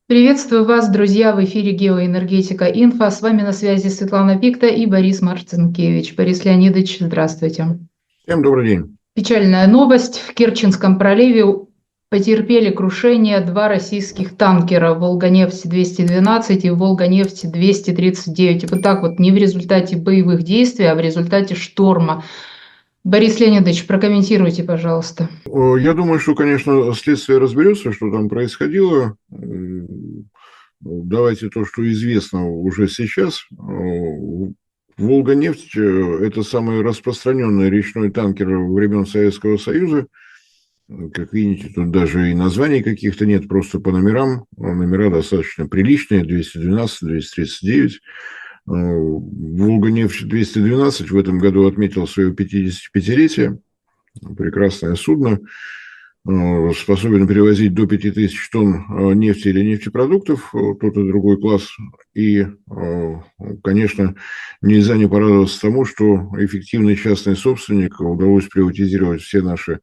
Приветствую вас, друзья, в эфире «Геоэнергетика Инфо». С вами на связи Светлана Пикта и Борис Марцинкевич. Борис Леонидович, здравствуйте. Всем добрый день. Печальная новость. В Керченском проливе потерпели крушение два российских танкера «Волганефть-212» и «Волганефть-239». Вот так вот, не в результате боевых действий, а в результате шторма. Борис Леонидович, прокомментируйте, пожалуйста. Я думаю, что, конечно, следствие разберется, что там происходило. Давайте то, что известно уже сейчас. «Волганефть» – это самый распространенный речной танкер времен Советского Союза. Как видите, тут даже и названий каких-то нет, просто по номерам. Номера достаточно приличные – 212, 239. «Волганефть-212» в этом году отметил свое 55-летие. Прекрасное судно, способен перевозить до 5000 тонн нефти или нефтепродуктов, тот и другой класс. И, конечно, нельзя не порадоваться тому, что эффективный частный собственник удалось приватизировать все наши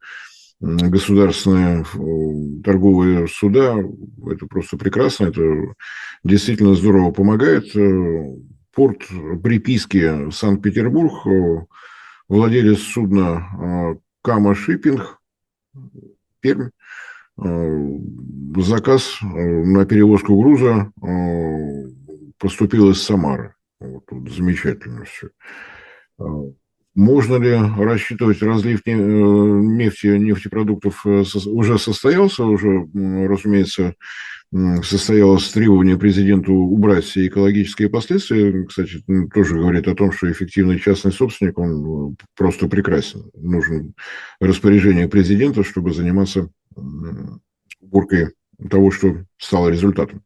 государственные торговые суда. Это просто прекрасно, это действительно здорово помогает. Порт приписки Санкт-Петербург, владелец судна Кама Шиппинг, Пермь, заказ на перевозку груза поступил из Самары. Вот тут замечательно все. Можно ли рассчитывать разлив нефти, нефтепродуктов уже состоялся, уже, разумеется, состоялось требование президенту убрать все экологические последствия. Кстати, тоже говорит о том, что эффективный частный собственник, он просто прекрасен. Нужно распоряжение президента, чтобы заниматься уборкой того, что стало результатом.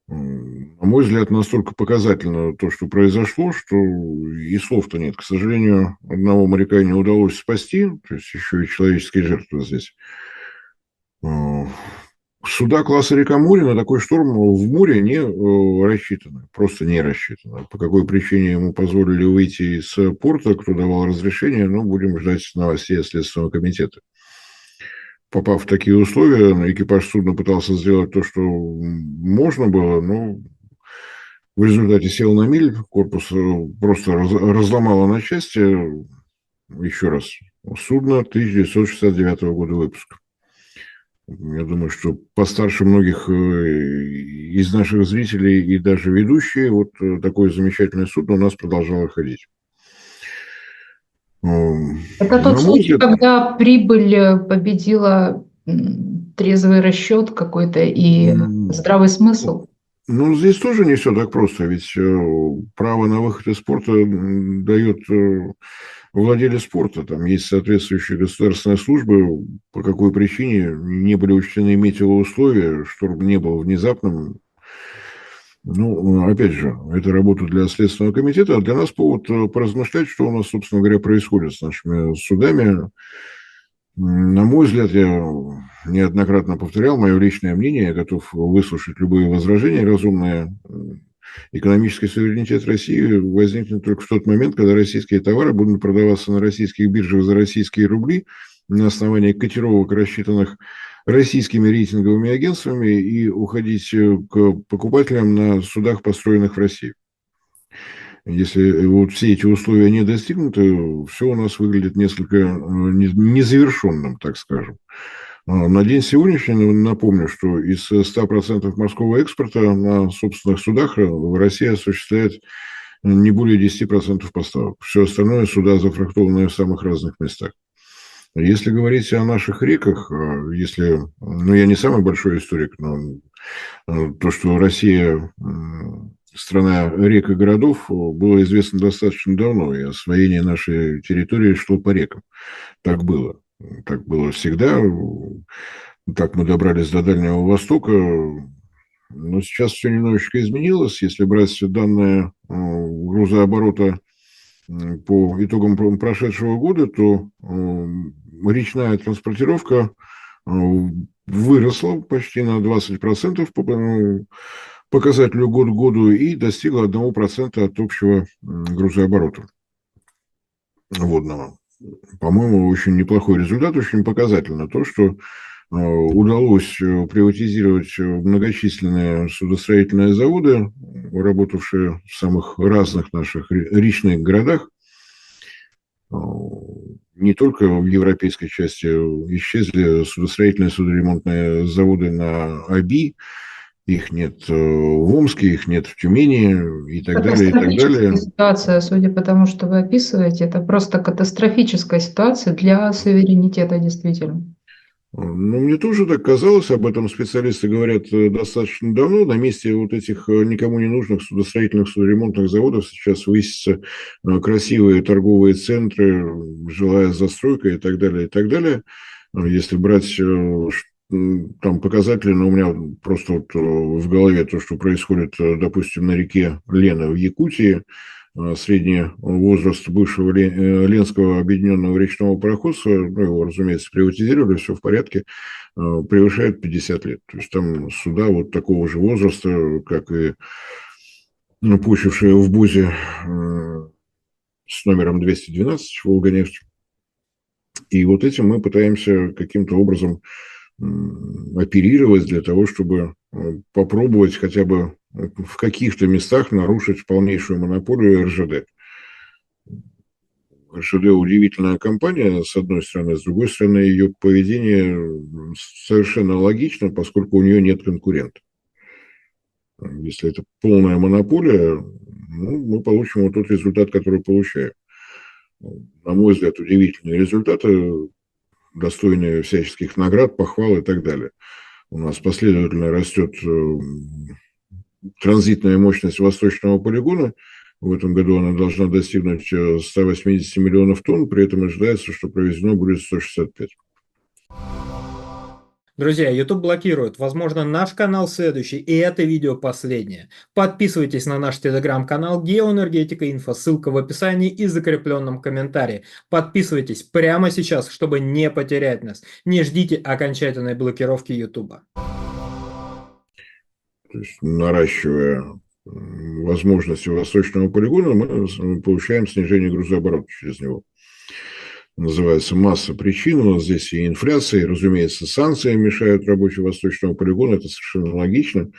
На мой взгляд, настолько показательно то, что произошло, что и слов-то нет. К сожалению, одного моряка не удалось спасти, то есть еще и человеческие жертвы здесь. Суда класса река Муре на такой шторм в море не рассчитаны, просто не рассчитаны. По какой причине ему позволили выйти из порта, кто давал разрешение, будем ждать новостей от Следственного комитета. Попав в такие условия, экипаж судна пытался сделать то, что можно было, но в результате сел на мель, корпус просто разломало на части. Еще раз, судно 1969 года выпуска. Я думаю, что постарше многих из наших зрителей и даже ведущие, вот такое замечательное судно у нас продолжало ходить. Это тот На мой случай, взгляд, когда прибыль победила трезвый расчет какой-то и здравый смысл. здесь тоже не все так просто, ведь право на выход из спорта дает владелец спорта. Там есть соответствующие государственные службы, по какой причине не были учтены метеоусловия, шторм не был внезапным. Опять же, это работа для Следственного комитета, а для нас повод поразмышлять, что у нас, собственно говоря, происходит с нашими судами. На мой взгляд, я неоднократно повторял мое личное мнение, я готов выслушать любые возражения разумные. Экономический суверенитет России возникнет только в тот момент, когда российские товары будут продаваться на российских биржах за российские рубли на основании котировок, рассчитанных российскими рейтинговыми агентствами, и уходить к покупателям на судах, построенных в России. Если вот все эти условия не достигнуты, все у нас выглядит несколько незавершенным, так скажем. На день сегодняшний напомню, что из 100% морского экспорта на собственных судах Россия осуществляет не более 10% поставок. Все остальное суда зафрахтованные в самых разных местах. Если говорить о наших реках, если, я не самый большой историк, но то, что Россия страна рек и городов, было известно достаточно давно, и освоение нашей территории шло по рекам. Так было. Так было всегда. Так мы добрались до Дальнего Востока. Но сейчас все немножечко изменилось. Если брать данные грузооборота по итогам прошедшего года, то речная транспортировка выросла почти на 20% по показателю год к году и достигла 1% от общего грузооборота водного. По-моему, очень неплохой результат, очень показательно то, что удалось приватизировать многочисленные судостроительные заводы, работавшие в самых разных наших речных городах. Не только в европейской части исчезли судостроительные, судоремонтные заводы на Оби, их нет в Омске, их нет в Тюмени и так далее, и так Катастрофическая далее. ситуация, судя по тому, что вы описываете, это просто катастрофическая ситуация для суверенитета, действительно. Ну, мне тоже так казалось, об этом специалисты говорят достаточно давно. На месте вот этих никому не нужных судостроительных, судоремонтных заводов сейчас высятся красивые торговые центры, жилая застройка и так далее, и так далее. Если брать там показатели, но у меня просто вот в голове то, что происходит, допустим, на реке Лена в Якутии, средний возраст бывшего Ленского объединенного речного пароходства, ну, его, разумеется, приватизировали, все в порядке, превышает 50 лет. То есть там суда вот такого же возраста, как и почившие в БУЗе с номером 212 Волгонефть. И вот этим мы пытаемся каким-то образом оперировать для того, чтобы попробовать хотя бы в каких-то местах нарушить полнейшую монополию РЖД. РЖД удивительная компания, с одной стороны, с другой стороны, ее поведение совершенно логично, поскольку у нее нет конкурента. Если это полная монополия, ну, мы получим вот тот результат, который получаем. На мой взгляд, удивительные результаты, достойные всяческих наград, похвал и так далее. У нас последовательно растет транзитная мощность восточного полигона. В этом году она должна достигнуть 180 миллионов тонн, при этом ожидается, что проведено будет 165. Друзья, YouTube блокирует. Возможно, наш канал следующий, и это видео последнее. Подписывайтесь на наш телеграм-канал Геоэнергетика Инфо, ссылка в описании и закрепленном комментарии. Подписывайтесь прямо сейчас, чтобы не потерять нас. Не ждите окончательной блокировки YouTube. То есть, наращивая возможности восточного полигона, мы получаем снижение грузооборота через него. Называется масса причин. У нас здесь и инфляция, и, разумеется, санкции мешают работе восточного полигона. Это совершенно логично.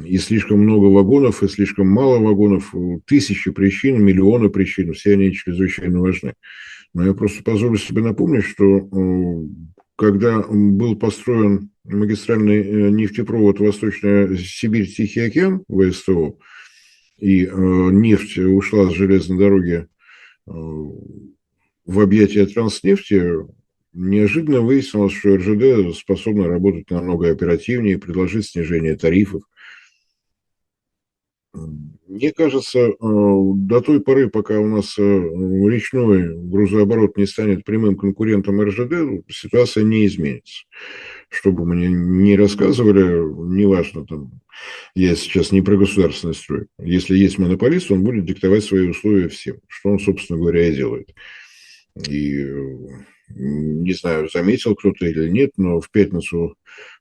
И слишком много вагонов, и слишком мало вагонов. Тысячи причин, миллионы причин. Все они чрезвычайно важны. Но я просто позволю себе напомнить, что когда был построен магистральный нефтепровод Восточная Сибирь, Тихий океан, ВСТО, и нефть ушла с железной дороги в объятия Транснефти, неожиданно выяснилось, что РЖД способна работать намного оперативнее, предложить снижение тарифов. Мне кажется, до той поры, пока у нас речной грузооборот не станет прямым конкурентом РЖД, ситуация не изменится. Что бы мы ни рассказывали, неважно, там, я сейчас не про государственный строй. Если есть монополист, он будет диктовать свои условия всем, что он, собственно говоря, и делает. И не знаю, заметил кто-то или нет, но в пятницу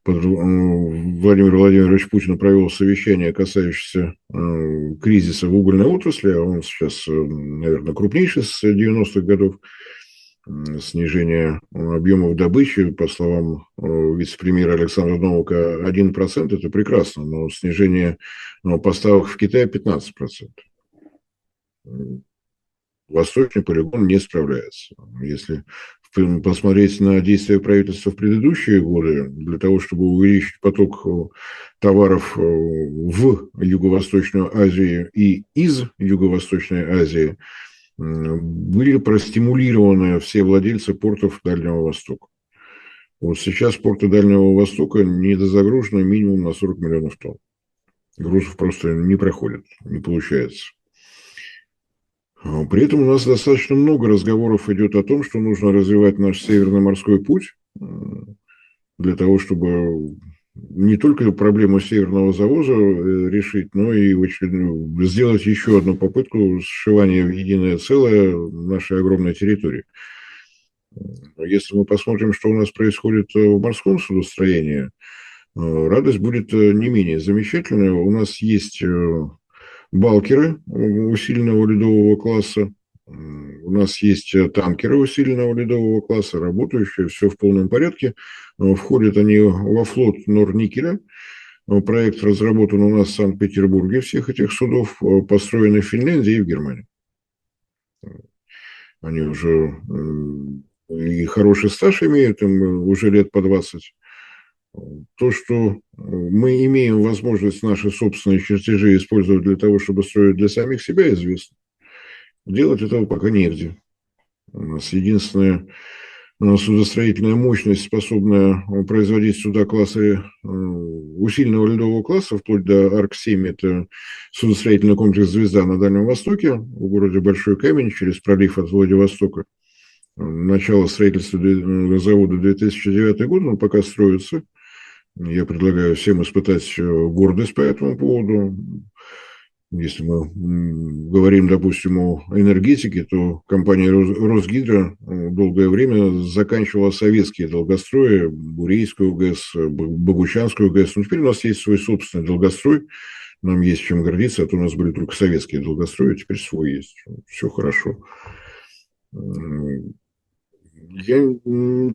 Владимир Владимирович Путин провел совещание, касающееся кризиса в угольной отрасли, а он сейчас, наверное, крупнейший с 90-х годов. Снижение объемов добычи, по словам вице-премьера Александра Новака, 1% – это прекрасно, но снижение поставок в Китай 15%. Восточный полигон не справляется. Если посмотреть на действия правительства в предыдущие годы, для того, чтобы увеличить поток товаров в Юго-Восточную Азию и из Юго-Восточной Азии, были простимулированы все владельцы портов Дальнего Востока. Вот сейчас порты Дальнего Востока недозагружены минимум на 40 миллионов тонн. Грузов просто не проходит, не получается. При этом у нас достаточно много разговоров идет о том, что нужно развивать наш Северный морской путь для того, чтобы не только проблему северного завоза решить, но и сделать еще одну попытку сшивания в единое целое нашей огромной территории. Если мы посмотрим, что у нас происходит в морском судостроении, радость будет не менее замечательная. У нас есть балкеры усиленного ледового класса, У нас есть танкеры усиленного ледового класса, работающие, все в полном порядке. Входят они во флот Норникеля. Проект разработан у нас в Санкт-Петербурге, всех этих судов, построены в Финляндии и в Германии. Они уже и хороший стаж имеют, им уже лет по 20. То, что мы имеем возможность наши собственные чертежи использовать для того, чтобы строить для самих себя, известно. Делать этого пока негде. У нас единственная судостроительная мощность, способная производить суда класса усиленного ледового класса, вплоть до Арк-7, это судостроительный комплекс «Звезда» на Дальнем Востоке, в городе Большой Камень, через пролив от Владивостока. Начало строительства завода 2009 год, он пока строится. Я предлагаю всем испытать гордость по этому поводу. Если мы говорим, допустим, о энергетике, то компания «Росгидро» долгое время заканчивала советские долгострои, Бурейскую ГЭС, Богучанскую ГЭС. Но теперь у нас есть свой собственный долгострой, нам есть чем гордиться, а то у нас были только советские долгострои, теперь свой есть. Все хорошо. Я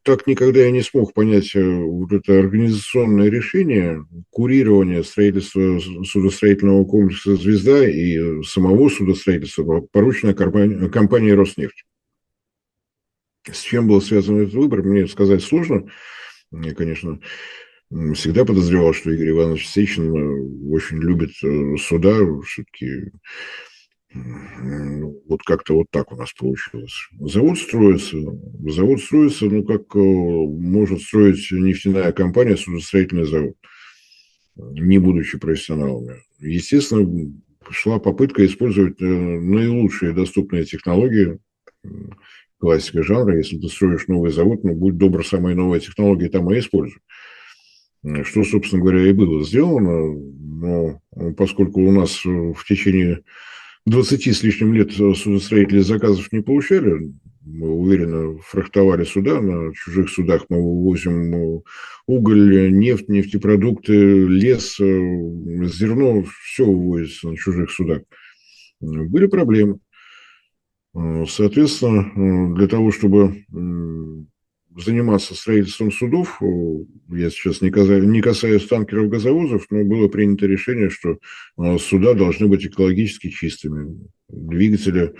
так никогда и не смог понять вот это организационное решение курирования строительства судостроительного комплекса «Звезда» и самого судостроительства, порученное компании «Роснефть». С чем был связан этот выбор, мне сказать сложно. Я, конечно, всегда подозревал, что Игорь Иванович Сечин очень любит суда, все-таки вот как-то вот так у нас получилось. Завод строится, ну, как может строить нефтяная компания судостроительный завод, не будучи профессионалами. Естественно, шла попытка использовать наилучшие доступные технологии, классика жанра. Если ты строишь новый завод, ну, будь добр, самые новые технологии там и используй. Что, собственно говоря, и было сделано, но поскольку у нас в течение 20 с лишним лет судостроители заказов не получали, мы уверенно фрахтовали суда, на чужих судах мы вывозим уголь, нефть, нефтепродукты, лес, зерно, все вывозится на чужих судах. Были проблемы. Соответственно, для того, чтобы заниматься строительством судов, я сейчас не касаюсь танкеров, газовозов, но было принято решение, что суда должны быть экологически чистыми. Двигатели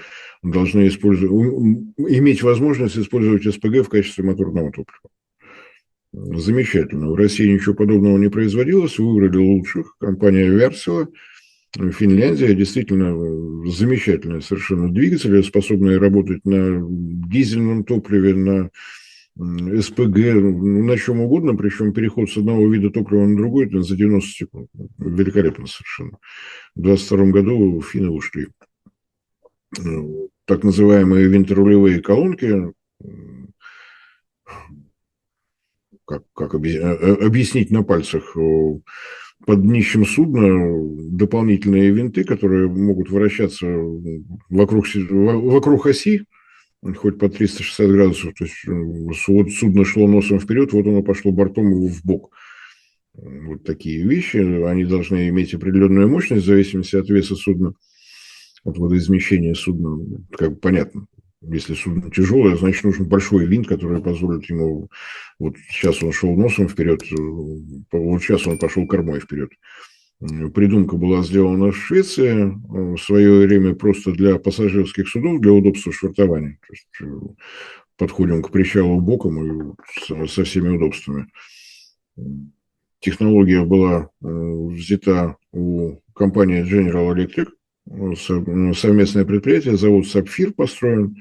должны иметь возможность использовать СПГ в качестве моторного топлива. Замечательно. В России ничего подобного не производилось. Выбрали лучших. Компания Вärtsilä. Финляндия действительно замечательные совершенно двигатели, способные работать на дизельном топливе, на СПГ, на чем угодно, причем переход с одного вида топлива на другой это за 90 секунд. Великолепно совершенно. В 2022 году финны ушли. Так называемые винторулевые колонки, как объяснить на пальцах, под днищем судна дополнительные винты, которые могут вращаться вокруг оси, хоть по 360 градусов. То есть вот судно шло носом вперед, вот оно пошло бортом в бок. Вот такие вещи. Они должны иметь определенную мощность в зависимости от веса судна, от водоизмещения судна. Как бы понятно. Если судно тяжелое, значит, нужен большой винт, который позволит ему... Вот сейчас он шел носом вперед, вот сейчас он пошел кормой вперед. Придумка была сделана в Швеции в свое время просто для пассажирских судов, для удобства швартования. То есть подходим к причалу боком и со всеми удобствами. Технология была взята у компании General Electric, совместное предприятие, завод «Сапфир» построен,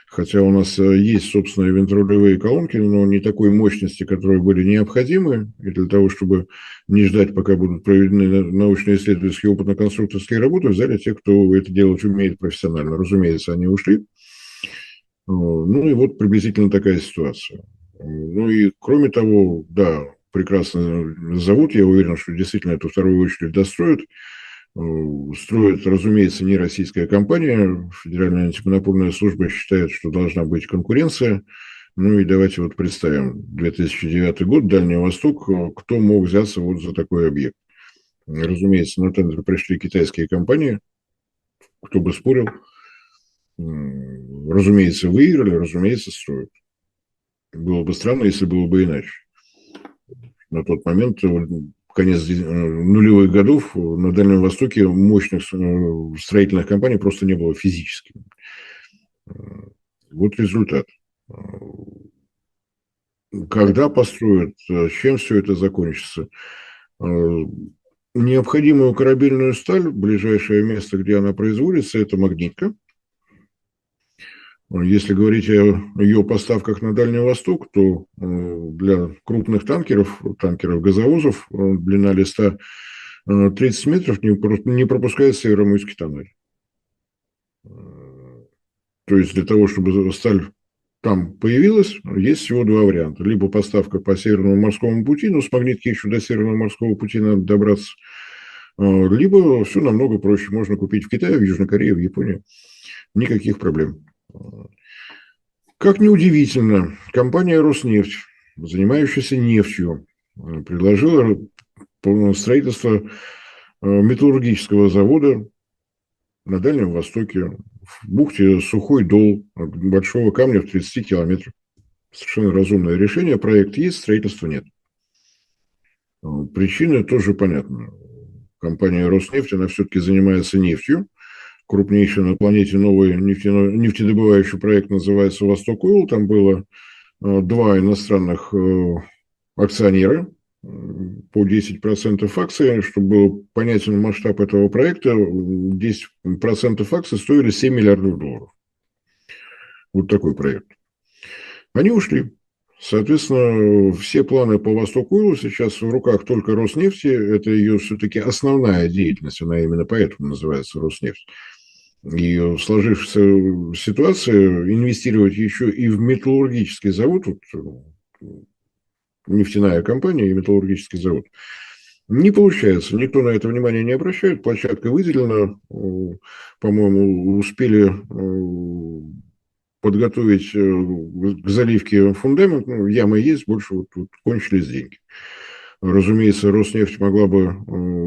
хотя у нас есть собственные винторулевые колонки, но не такой мощности, которые были необходимы, и для того, чтобы не ждать, пока будут проведены научно-исследовательские опытно-конструкторские работы, взяли тех, кто это делать умеет профессионально. Разумеется, они ушли. Ну и вот приблизительно такая ситуация. Ну и кроме того, да, прекрасный завод, я уверен, что действительно эту вторую очередь достроят. Строит, разумеется, не российская компания. Федеральная антимонопольная служба считает, что должна быть конкуренция. Ну и давайте вот представим 2009 год, Дальний Восток, кто мог взяться вот за такой объект. Разумеется, на тендер пришли китайские компании, кто бы спорил. Разумеется, выиграли, разумеется, строят. Было бы странно, если было бы иначе. На тот момент, конец нулевых годов, на Дальнем Востоке мощных строительных компаний просто не было физически. Вот результат. Когда построят, чем все это закончится? Необходимую корабельную сталь, ближайшее место, где она производится, это Магнитка. Если говорить о ее поставках на Дальний Восток, то для крупных танкеров, газовозов, длина листа 30 метров не пропускает Североморский тоннель. То есть для того, чтобы сталь там появилась, есть всего два варианта. Либо поставка по Северному морскому пути, но с Магнитки еще до Северного морского пути надо добраться, либо все намного проще. Можно купить в Китае, в Южной Корее, в Японии. Никаких проблем. Как ни удивительно, компания «Роснефть», занимающаяся нефтью, предложила строительство металлургического завода на Дальнем Востоке, в бухте Сухой Дол, от Большого Камня в 30 километрах. Совершенно разумное решение. Проект есть, строительства нет. Причина тоже понятна. Компания «Роснефть», она все-таки занимается нефтью. Крупнейший на планете новый нефтедобывающий проект называется «Восток Ойл». Там было два иностранных акционера по 10% акций. Чтобы был понятен масштаб этого проекта, 10% акций стоили $7 миллиардов. Вот такой проект. Они ушли. Соответственно, все планы по Восток Ойл сейчас в руках только Роснефти. Это ее все-таки основная деятельность. Она именно поэтому называется Роснефть. И в сложившейся ситуации инвестировать еще и в металлургический завод, вот, нефтяная компания и металлургический завод, не получается. Никто на это внимание не обращает. Площадка выделена. По-моему, успели подготовить к заливке фундамент. Ну, ямы есть, больше вот кончились деньги. Разумеется, Роснефть могла бы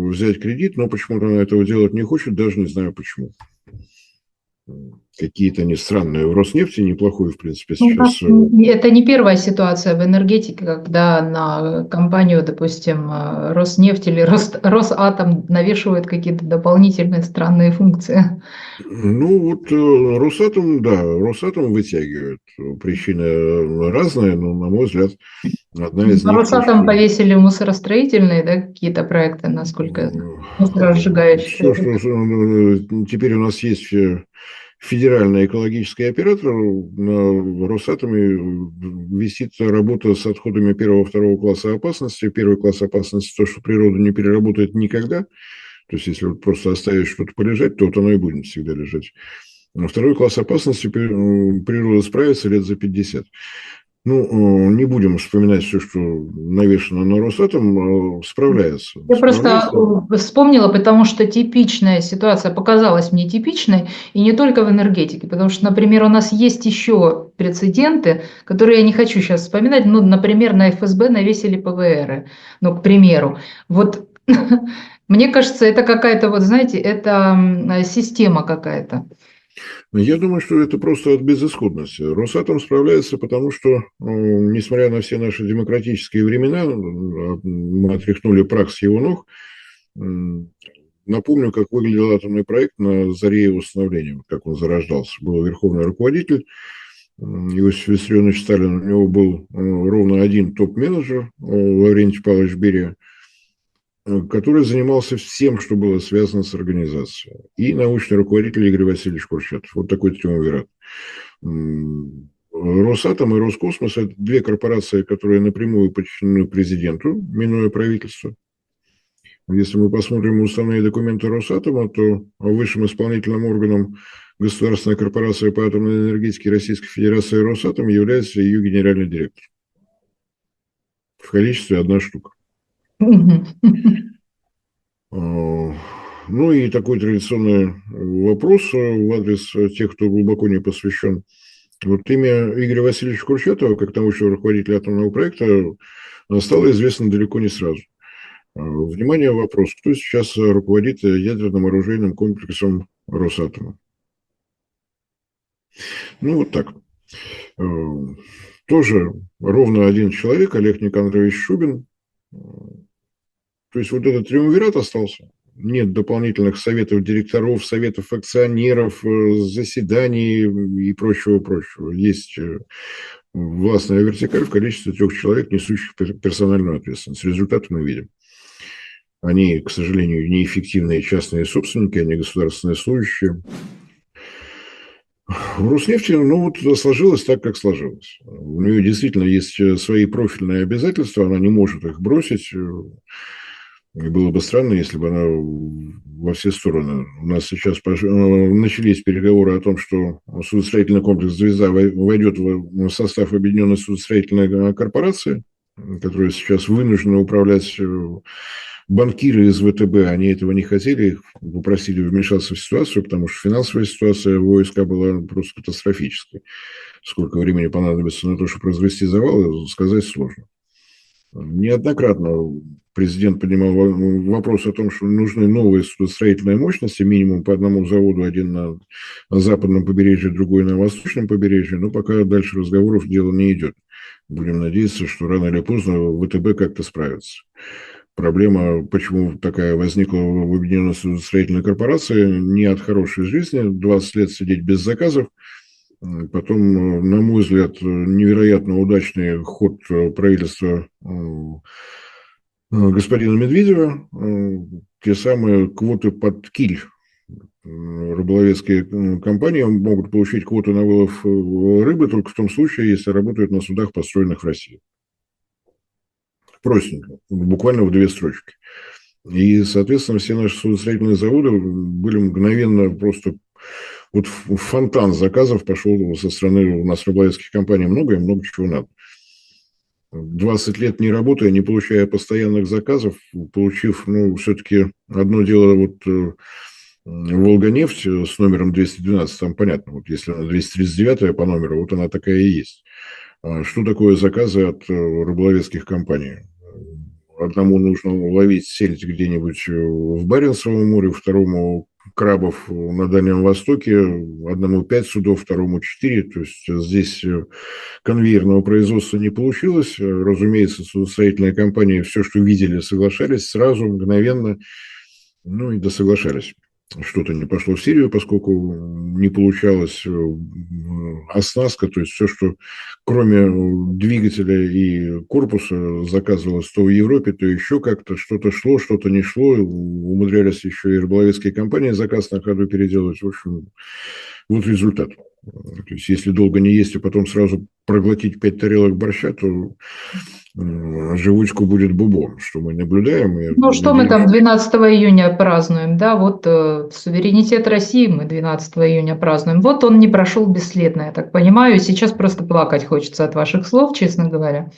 взять кредит, но почему-то она этого делать не хочет, даже не знаю почему. Какие-то они странные. В Роснефти неплохой, в принципе, сейчас. Это не первая ситуация в энергетике, когда на компанию, допустим, Роснефть или Росатом навешивают какие-то дополнительные странные функции. Ну, вот Росатом, да, Росатом вытягивает. Причины разные, но, на мой взгляд, одна из них... Росатом повесили мусоростроительные, да, какие-то проекты, насколько мусоросжигающие. Все, что теперь у нас есть федеральный экологический оператор, на Росатоме висит работа с отходами первого-второго класса опасности. Первый класс опасности – то, что природа не переработает никогда. То есть, если вот просто оставить что-то полежать, то вот оно и будет всегда лежать. Но второй класс опасности природа справится лет за 50. Ну, не будем вспоминать все, что навешано на Росатом, справляется. Я просто вспомнила, потому что типичная ситуация показалась мне типичной, и не только в энергетике, потому что, например, у нас есть еще прецеденты, которые я не хочу сейчас вспоминать, ну, например, на ФСБ навесили ПВРы, ну, к примеру. Вот мне кажется, это какая-то, вот знаете, это система какая-то. Я думаю, что это просто от безысходности. Росатом справляется, потому что, несмотря на все наши демократические времена, мы отряхнули прах с его ног. Напомню, как выглядел атомный проект на заре его становления, как он зарождался. Был верховный руководитель Иосиф Виссарионович Сталин, у него был ровно один топ-менеджер, Лаврентий Павлович Берия, который занимался всем, что было связано с организацией. И научный руководитель Игорь Васильевич Курчатов. Вот такой триумвират. Росатом и Роскосмос – это две корпорации, которые напрямую подчинены президенту, минуя правительство. Если мы посмотрим уставные документы Росатома, то высшим исполнительным органом государственной корпорации по атомной энергетике Российской Федерации Росатом является ее генеральный директор. В количестве 1 штука. Ну и такой традиционный вопрос в адрес тех, кто глубоко не посвящен. Вот имя Игоря Васильевича Курчатова, как научного руководителя атомного проекта, стало известно далеко не сразу. Внимание, вопрос. Кто сейчас руководит ядерным оружейным комплексом Росатома? Ну, вот так. Тоже ровно один человек, Олег Никандрович Шубин. То есть вот этот триумвират остался. Нет дополнительных советов директоров, советов акционеров, заседаний и прочего-прочего. Есть властная вертикаль в количестве 3 человек, несущих персональную ответственность. Результаты мы видим. Они, к сожалению, неэффективные частные собственники, они государственные служащие. В Роснефти, ну, вот сложилось так, как сложилось. У нее действительно есть свои профильные обязательства, она не может их бросить. И было бы странно, если бы она во все стороны. У нас сейчас начались переговоры о том, что судостроительный комплекс «Звезда» войдет в состав Объединенной судостроительной корпорации, которая сейчас вынуждена управлять банкиры из ВТБ. Они этого не хотели, их попросили вмешаться в ситуацию, потому что финансовая ситуация в ОСК была просто катастрофической. Сколько времени понадобится на то, чтобы развести завалы, сказать сложно. Неоднократно президент поднимал вопрос о том, что нужны новые судостроительные мощности, минимум по одному заводу, один на западном побережье, другой на восточном побережье, но пока дальше разговоров дело не идет. Будем надеяться, что рано или поздно ВТБ как-то справится. Проблема, почему такая возникла в Объединенной судостроительной корпорации, не от хорошей жизни, 20 лет сидеть без заказов. Потом, на мой взгляд, невероятно удачный ход правительства господина Медведева, те самые квоты под киль. Рыболовецкие компании могут получить квоты на вылов рыбы только в том случае, если работают на судах, построенных в России. Простенько, буквально в 2 строчки. И, соответственно, все наши судостроительные заводы были мгновенно просто... Вот фонтан заказов пошел со стороны у нас рыболовецких компаний много, и много чего надо. 20 лет не работая, не получая постоянных заказов, получив, ну, все-таки одно дело, вот Волгонефть с номером 212, там понятно, вот если она 239 по номеру, вот она такая и есть. Что такое заказы от рыболовецких компаний? Одному нужно ловить сельдь где-нибудь в Баренцевом море, второму крабов на Дальнем Востоке, одному 5 судов, второму 4. То есть здесь конвейерного производства не получилось. Разумеется, судостроительные компании все, что видели, соглашались сразу, мгновенно, ну и досоглашались. Что-то не пошло в Сирию, поскольку не получалось оснастка, то есть все, что кроме двигателя и корпуса заказывалось то в Европе, то еще как-то что-то шло, что-то не шло. Умудрялись еще и рыболовецкие компании заказ на ходу переделывать. В общем, вот результат. То есть если долго не есть, а потом сразу проглотить 5 тарелок борща, то живучку будет бубом, что мы наблюдаем. Ну, что мы там 12 июня празднуем, да, вот суверенитет России мы 12 июня празднуем. Вот он не прошел бесследно, я так понимаю. Сейчас просто плакать хочется от ваших слов, честно говоря.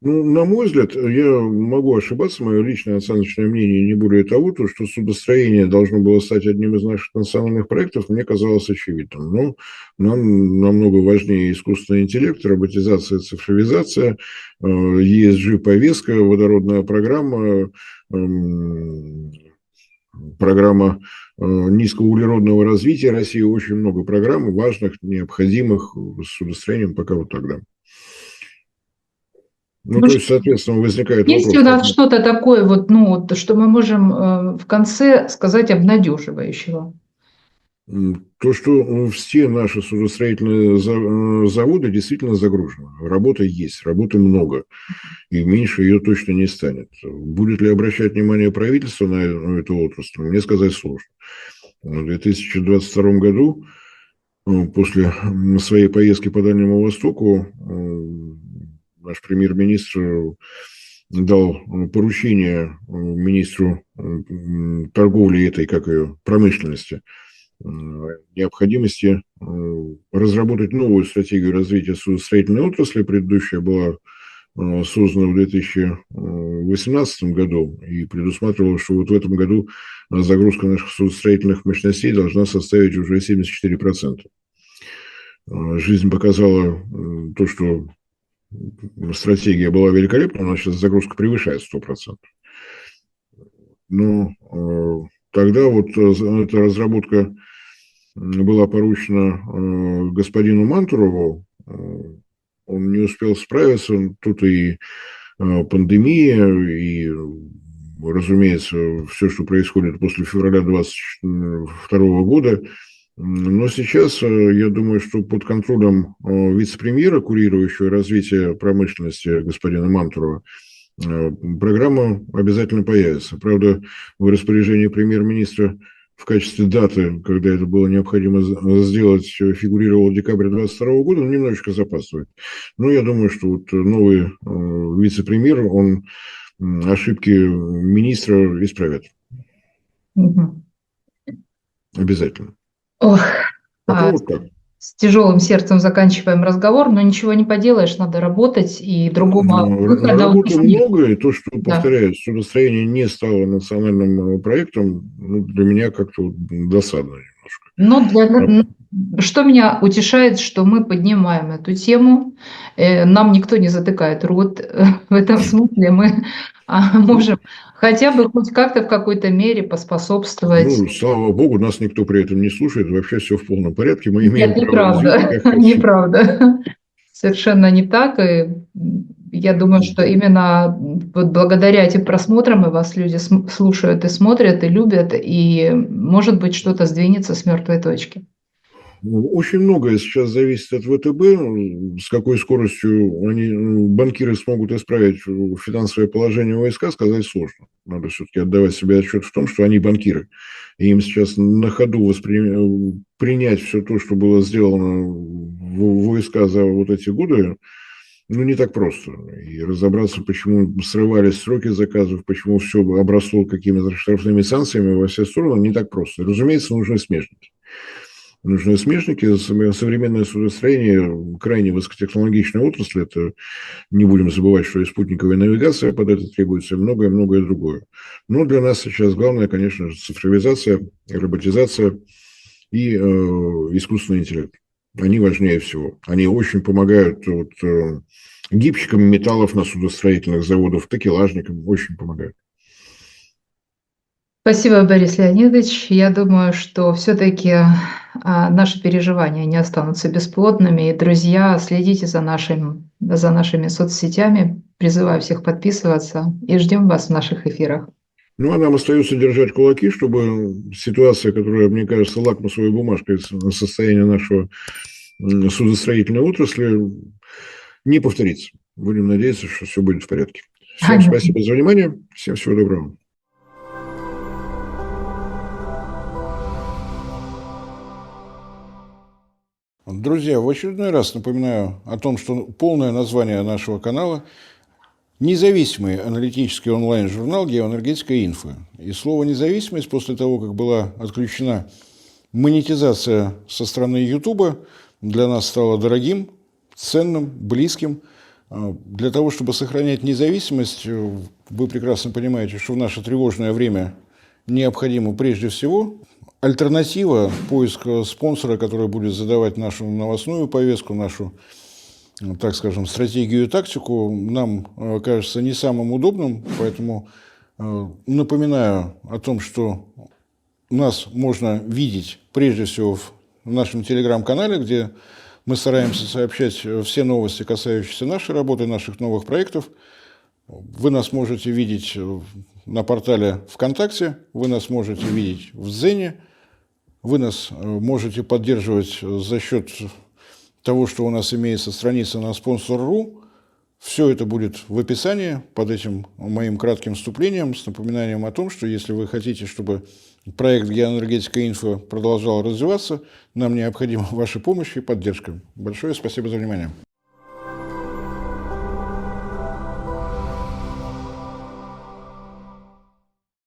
Ну, на мой взгляд, я могу ошибаться, мое личное оценочное мнение не более того, то, что судостроение должно было стать одним из наших национальных проектов, мне казалось очевидным. Но нам намного важнее искусственный интеллект, роботизация, цифровизация, ESG-повестка, водородная программа, программа низкоуглеродного развития России, очень много программ важных, необходимых с судостроением пока вот тогда. Ну, то есть, соответственно, возникает вопрос. Есть у нас что-то такое, вот, ну, вот, что мы можем в конце сказать обнадеживающего? То, что все наши судостроительные заводы действительно загружены. Работа есть, работы много, и меньше ее точно не станет. Будет ли обращать внимание правительство на эту отрасль, мне сказать сложно. В 2022 году, после своей поездки по Дальнему Востоку, наш премьер-министр дал поручение министру торговли этой, как ее, промышленности, необходимости разработать новую стратегию развития судостроительной отрасли. Предыдущая была создана в 2018 году и предусматривала, что вот в этом году загрузка наших судостроительных мощностей должна составить уже 74%. Жизнь показала то, что стратегия была великолепна, у нас сейчас загрузка превышает 100%. Но тогда вот эта разработка была поручена господину Мантурову, он не успел справиться, тут и пандемия, и, разумеется, все, что происходит после февраля 2022 года. Но сейчас, я думаю, что под контролем вице-премьера, курирующего развитие промышленности господина Мантурова, программа обязательно появится. Правда, в распоряжении премьер-министра в качестве даты, когда это было необходимо сделать, фигурировал декабрь 2022 года, но немножечко запаздывает. Но я думаю, что вот новый вице-премьер, он ошибки министра исправит. Мгм. Обязательно. Ох, Пока вот так. с тяжелым сердцем заканчиваем разговор, но ничего не поделаешь, надо работать, и другого выхода у Работы нас нет. много, и то, что, Да. повторяю, судостроение не стало национальным проектом, для меня как-то вот досадно немножко. Но что меня утешает, что мы поднимаем эту тему, нам никто не затыкает рот. В этом смысле мы можем хотя бы хоть как-то в какой-то мере поспособствовать. Ну, слава богу, нас никто при этом не слушает, вообще все в полном порядке, мы имеем Нет, право развиться неправда, как хотим. неправда. Совершенно не так. И я думаю, что именно вот благодаря этим просмотрам и вас люди слушают и смотрят, и любят, и, может быть, что-то сдвинется с мертвой точки. Очень многое сейчас зависит от ВТБ, с какой скоростью банкиры смогут исправить финансовое положение ВСК, сказать сложно. Надо все-таки отдавать себе отчет в том, что они банкиры. И им сейчас на ходу принять все то, что было сделано в ВСК за вот эти годы, не так просто. И разобраться, почему срывались сроки заказов, почему все обросло какими-то штрафными санкциями во все стороны, не так просто. Разумеется, нужны смежники. Нужны смежники. Современное судостроение крайне высокотехнологичная отрасль. Это не будем забывать, что и спутниковая навигация под это требуется, и многое-многое другое. Но для нас сейчас главное, конечно же, цифровизация, роботизация и искусственный интеллект. Они важнее всего. Они очень помогают гибщикам металлов на судостроительных заводах, такелажникам очень помогают. Спасибо, Борис Леонидович. Я думаю, что все-таки наши переживания не останутся бесплодными. И, друзья, следите за нашими соцсетями. Призываю всех подписываться и ждем вас в наших эфирах. Ну, а нам остается держать кулаки, чтобы ситуация, которая, мне кажется, лакмусовой бумажкой состояния нашего судостроительной отрасли, не повторится. Будем надеяться, что все будет в порядке. Всем спасибо за внимание. Всем всего доброго. Друзья, в очередной раз напоминаю о том, что полное название нашего канала – независимый аналитический онлайн-журнал «Геоэнергетика Инфо». И слово «независимость» после того, как была отключена монетизация со стороны Ютуба, для нас стало дорогим, ценным, близким. Для того, чтобы сохранять независимость, вы прекрасно понимаете, что в наше тревожное время необходимо прежде всего альтернатива, поиск спонсора, который будет задавать нашу новостную повестку, нашу, так скажем, стратегию и тактику, нам кажется не самым удобным. Поэтому напоминаю о том, что нас можно видеть прежде всего в нашем телеграм-канале, где мы стараемся сообщать все новости, касающиеся нашей работы, наших новых проектов. Вы нас можете видеть на портале ВКонтакте, вы нас можете видеть в Дзене, вы нас можете поддерживать за счет того, что у нас имеется страница на Sponsor.ru. Все это будет в описании под этим моим кратким вступлением с напоминанием о том, что если вы хотите, чтобы проект «Геоэнергетика Инфо» продолжал развиваться, нам необходима ваша помощь и поддержка. Большое спасибо за внимание.